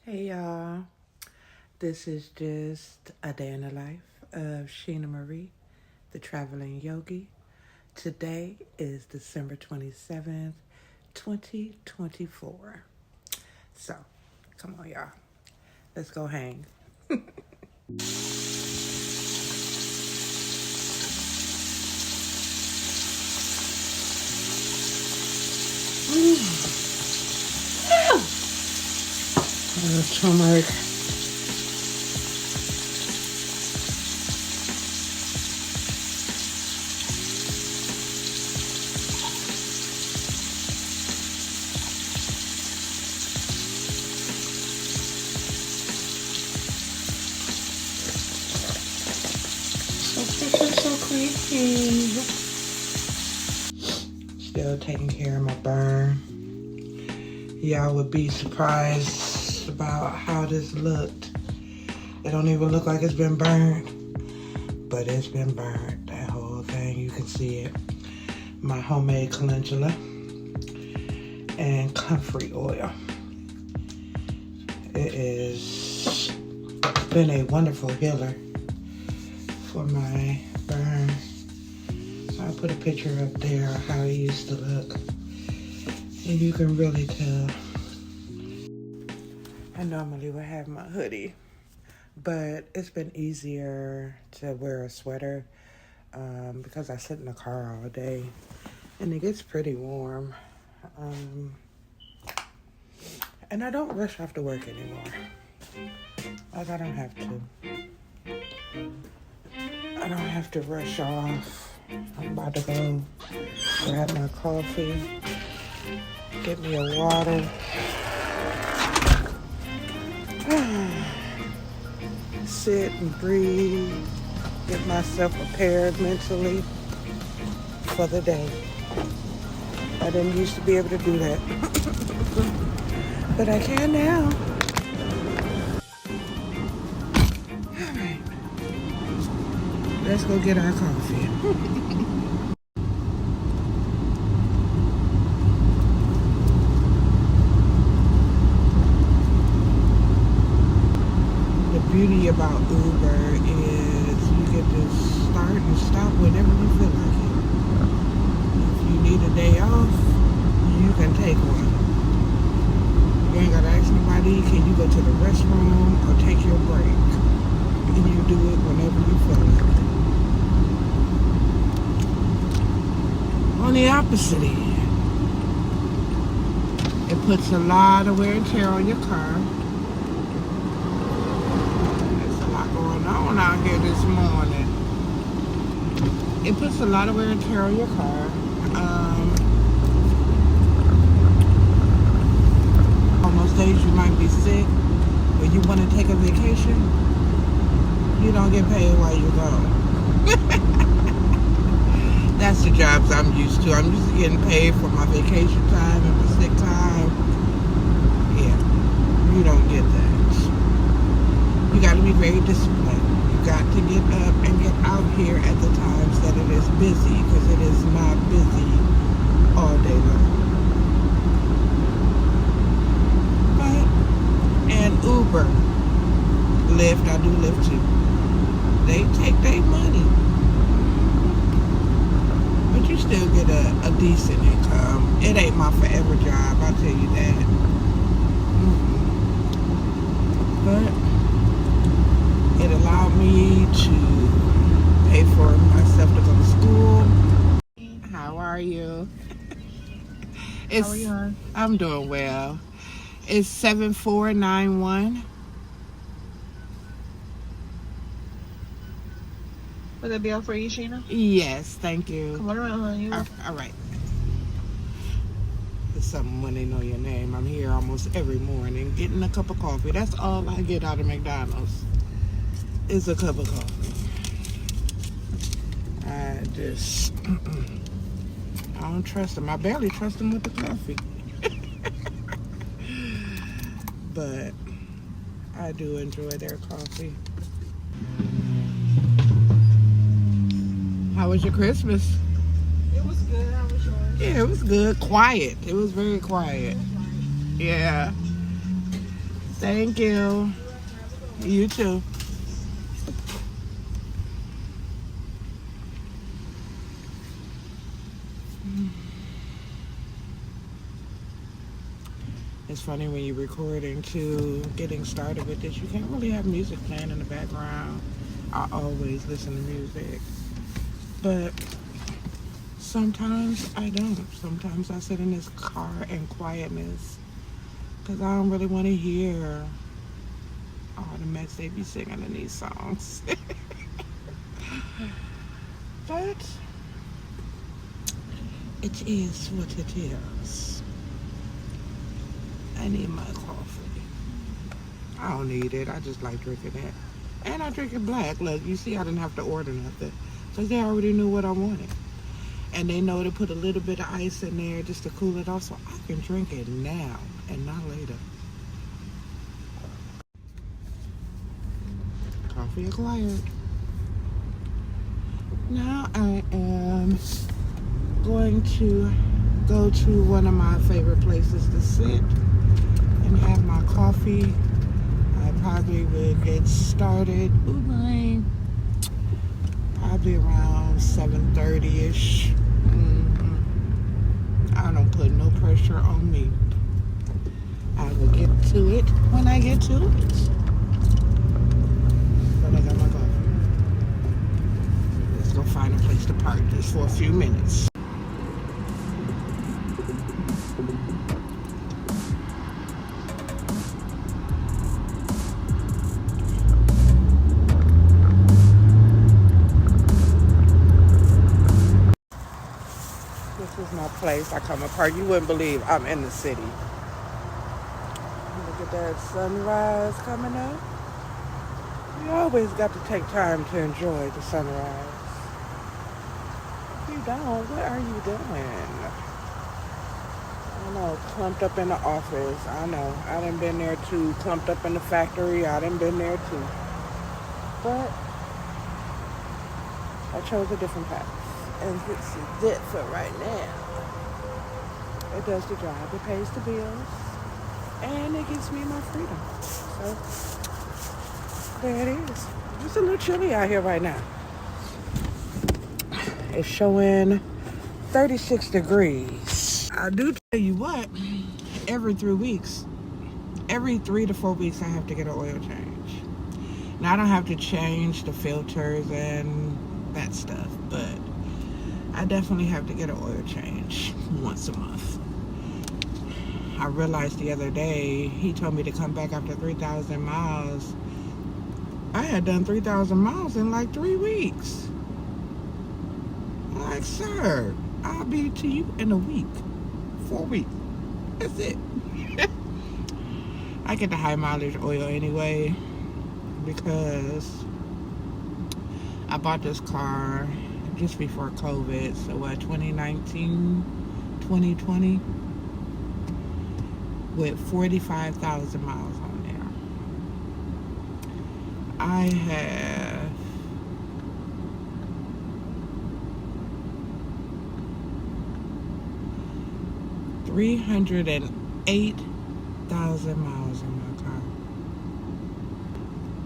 Hey y'all, this is just a day in the life of Sheena Marie, the traveling yogi. Today is December 27th, 2024. So, come on y'all, let's go hang. Turmeric. So creepy. Still taking care of my burn. Y'all would be surprised about how this looked. It don't even look like it's been burned, but it's been burned. That whole thing, you can see it. My homemade calendula and comfrey oil. It has been a wonderful healer for my burn. I'll put a picture up there of how it used to look, and you can really tell. I normally would have my hoodie, but it's been easier to wear a sweater because I sit in the car all day and it gets pretty warm. And I don't rush off to work anymore. Like, I don't have to. I don't have to rush off. I'm about to go grab my coffee, get me a water. Sit and breathe, get myself prepared mentally for the day. I didn't used to be able to do that, but I can now. All right, let's go get our coffee. The beauty about Uber is you get to start and stop whenever you feel like it. If you need a day off, you can take one. You ain't gotta ask nobody, can you go to the restroom or take your break? And you do it whenever you feel like it. On the opposite end, it puts a lot of wear and tear on your car. On out here this morning. It puts a lot of wear and tear on your car. On those days you might be sick or you want to take a vacation, you don't get paid while you're gone. That's the jobs I'm used to. I'm used to getting paid for my vacation time and my sick time. Yeah, you don't get that. You got to be very disciplined. Got to get up and get out here at the times that it is busy, because it is not busy all day long. But, and Uber, Lyft, I do Lyft too. They take their money, but you still get a decent income. It ain't my forever job, I'll tell you that. But it allowed me to pay for myself to go to school. How are you? How are you? I'm doing well. It's 7491. Would that be all for you, Sheena? Yes, thank you. Come on around, honey. All right. It's something when they know your name. I'm here almost every morning getting a cup of coffee. That's all I get out of McDonald's. Is a cup of coffee. I don't trust them. I barely trust them with the coffee. But I do enjoy their coffee. How was your Christmas? It was good. How was yours? Yeah, it was good. Quiet. It was very quiet. Yeah. Thank you. You too. It's funny when you're recording too, getting started with this, you can't really have music playing in the background. I always listen to music. But sometimes I don't. Sometimes I sit in this car in quietness because I don't really want to hear all the mess they be singing in these songs. But it is what it is. I need my coffee. I don't need it. I just like drinking it. And I drink it black. Look, you see I didn't have to order nothing because they already knew what I wanted. And they know to put a little bit of ice in there just to cool it off so I can drink it now and not later. Coffee acquired. Now I am going to go to one of my favorite places to sit and have my coffee. I probably will get started probably around 7:30ish. I don't put no pressure on me. I will get to it when I get to it. But I got my coffee. Let's go find a place to park this for a few minutes. This is my place. I come apart. You wouldn't believe I'm in the city. Look at that sunrise coming up. You always got to take time to enjoy the sunrise. If you don't, what are you doing? I know, clumped up in the office. I know. I done been there too. Clumped up in the factory. I done been there too. But I chose a different path. And this is it for right now. It does the job. It pays the bills. And it gives me my freedom. So, there it is. It's a little chilly out here right now. It's showing 36 degrees. I do tell you what, every 3 weeks, every 3 to 4 weeks, I have to get an oil change. Now, I don't have to change the filters and that stuff, but I definitely have to get an oil change once a month. I realized the other day, he told me to come back after 3,000 miles. I had done 3,000 miles in like 3 weeks. I'm like, sir, I'll be to you in a week. 4 weeks. That's it. I get the high mileage oil anyway because I bought this car just before COVID. So what, 2019, 2020? With 45,000 miles on there. I have 308,000 miles in my car.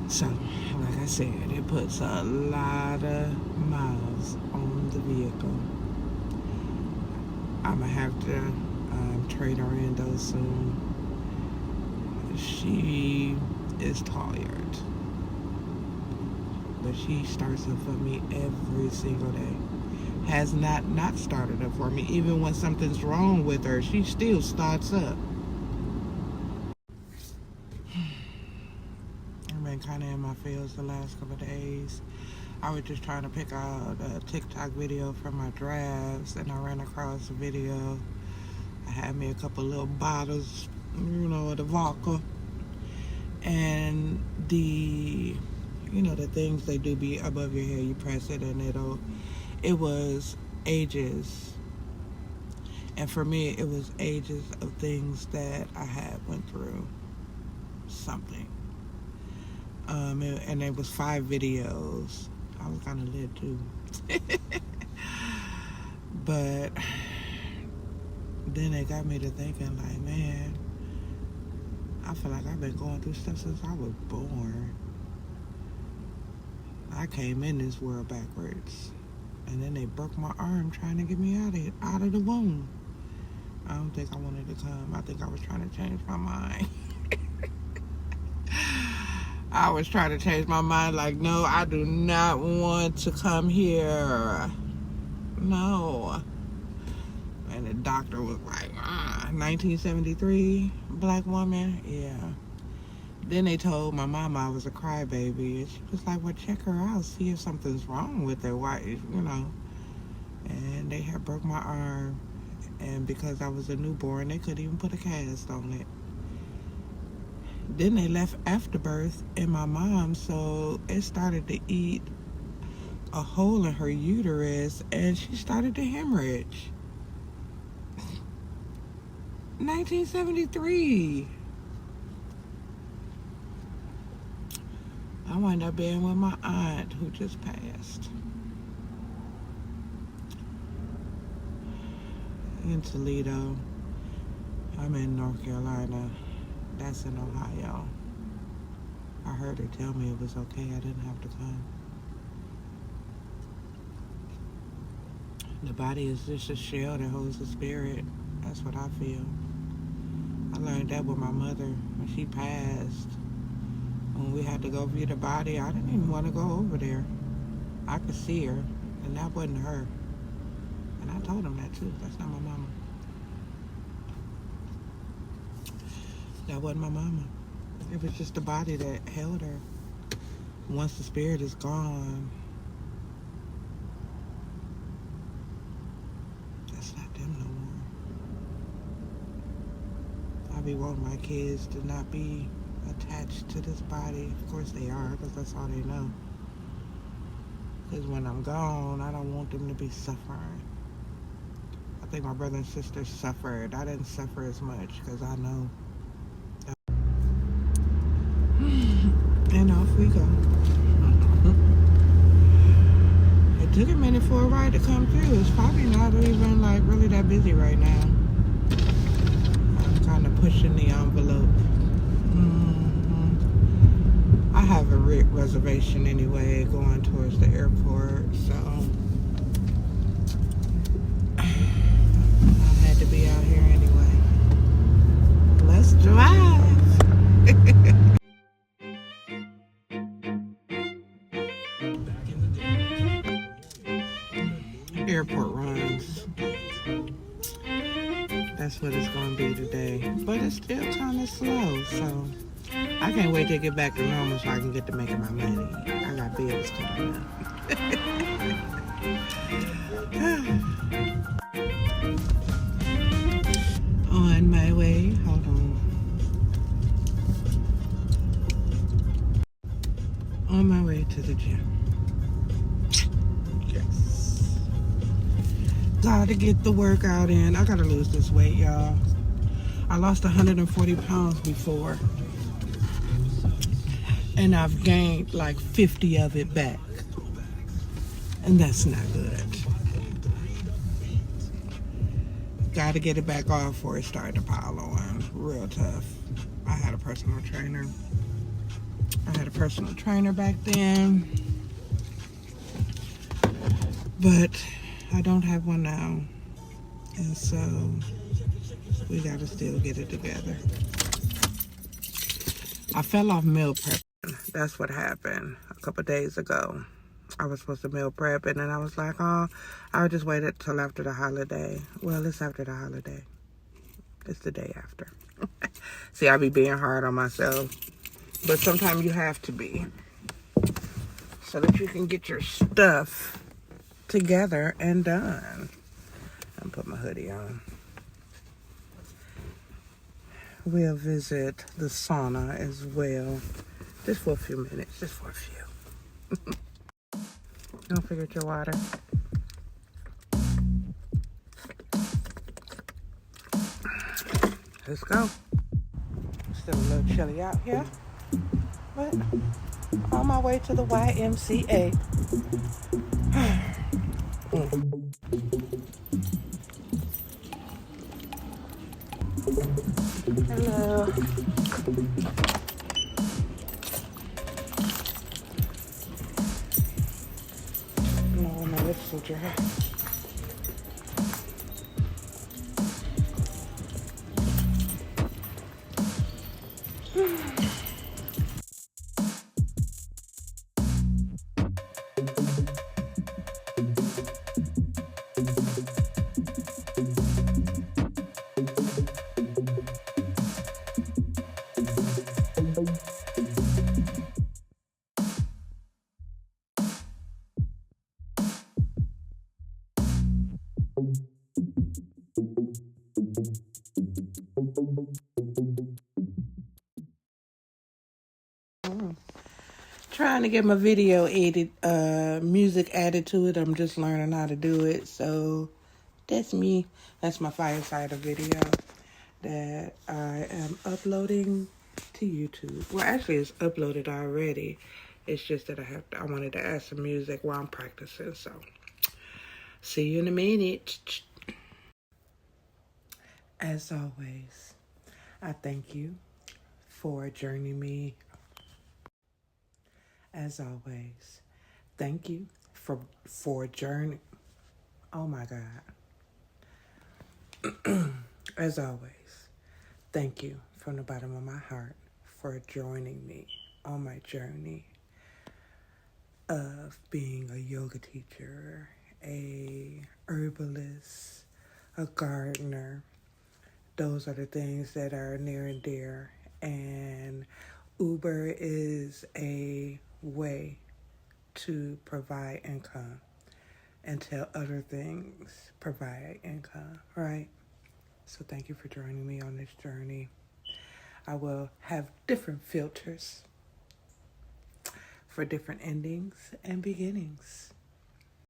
So, like I said, it puts a lot of miles on the vehicle. I'm gonna have to trade her in though soon. She is tired, but she starts up for me every single day. Has not started up for me. Even when something's wrong with her, she still starts up. I've been kind of in my feels the last couple of days. I was just trying to pick out a TikTok video for my drafts, and I ran across a video. I had me a couple little bottles, of the vodka, and the things they do be above your head. You press it and it was ages. And for me, it was ages of things that I had went through something. And it was 5 videos. I was kind of lit too. But then it got me to thinking, like, man, I feel like I've been going through stuff since I was born. I came in this world backwards. And then they broke my arm trying to get me out of the womb. I don't think I wanted to come. I think I was trying to change my mind. I was trying to change my mind like, no, I do not want to come here. No. And the doctor was like, 1973, black woman? Yeah. Then they told my mama I was a crybaby. And she was like, well, check her out. See if something's wrong with her. Why, you know. And they had broke my arm. And because I was a newborn, they couldn't even put a cast on it. Then they left afterbirth in my mom, so it started to eat a hole in her uterus, and she started to hemorrhage. 1973. I wound up being with my aunt who just passed. In Toledo. I'm in North Carolina. That's in Ohio. I heard her tell me it was okay. I didn't have to come. The body is just a shell that holds the spirit. That's what I feel. I learned that with my mother when she passed. When we had to go view the body, I didn't even want to go over there. I could see her, and that wasn't her. And I told him that too. That's not my mama. That wasn't my mama. It was just the body that held her. Once the spirit is gone, that's not them no more. I be wanting my kids to not be attached to this body. Of course they are, because that's all they know. Because when I'm gone, I don't want them to be suffering. I think my brother and sister suffered. I didn't suffer as much because I know. And off we go. It took a minute for a ride to come through. It's probably not even like really that busy right now. I'm kind of pushing the envelope. I have a reservation anyway going towards the airport, so I had to be out here anyway. Let's drive. Airport runs. That's what it's going to be today. But it's still kind of slow, so I can't wait to get back to normal so I can get to making my money. I got bills coming up. On my way. Hold on. On my way to the gym. Yes. Gotta get the workout in. I gotta lose this weight, y'all. I lost 140 pounds before. And I've gained like 50 of it back. And that's not good. Gotta get it back off before it started to pile on. Real tough. I had a personal trainer. Back then. But I don't have one now. And so we gotta still get it together. I fell off meal prep. That's what happened a couple days ago. I was supposed to meal prep, and then I was like, oh, I'll just wait until after the holiday. Well, it's after the holiday. It's the day after. See, I be being hard on myself. But sometimes you have to be. So that you can get your stuff together and done. I'll put my hoodie on. We'll visit the sauna as well. Just for a few minutes. Just for a few. Don't forget your water. Let's go. Still a little chilly out here. But on my way to the YMCA. Hello. No, my lips so dry. Trying to get my video music added to it. I'm just learning how to do it. So that's me. That's my fireside video that I am uploading to YouTube. Well, actually, it's uploaded already. It's just that I wanted to add some music while I'm practicing. So see you in a minute. As always, I thank you for joining me. As always, thank you for journey. Oh my God. As always, thank you from the bottom of my heart for joining me on my journey of being a yoga teacher, a herbalist, a gardener. Those are the things that are near and dear. And Uber is a way to provide income until other things provide income, right? So thank you for joining me on this journey. I will have different filters for different endings and beginnings.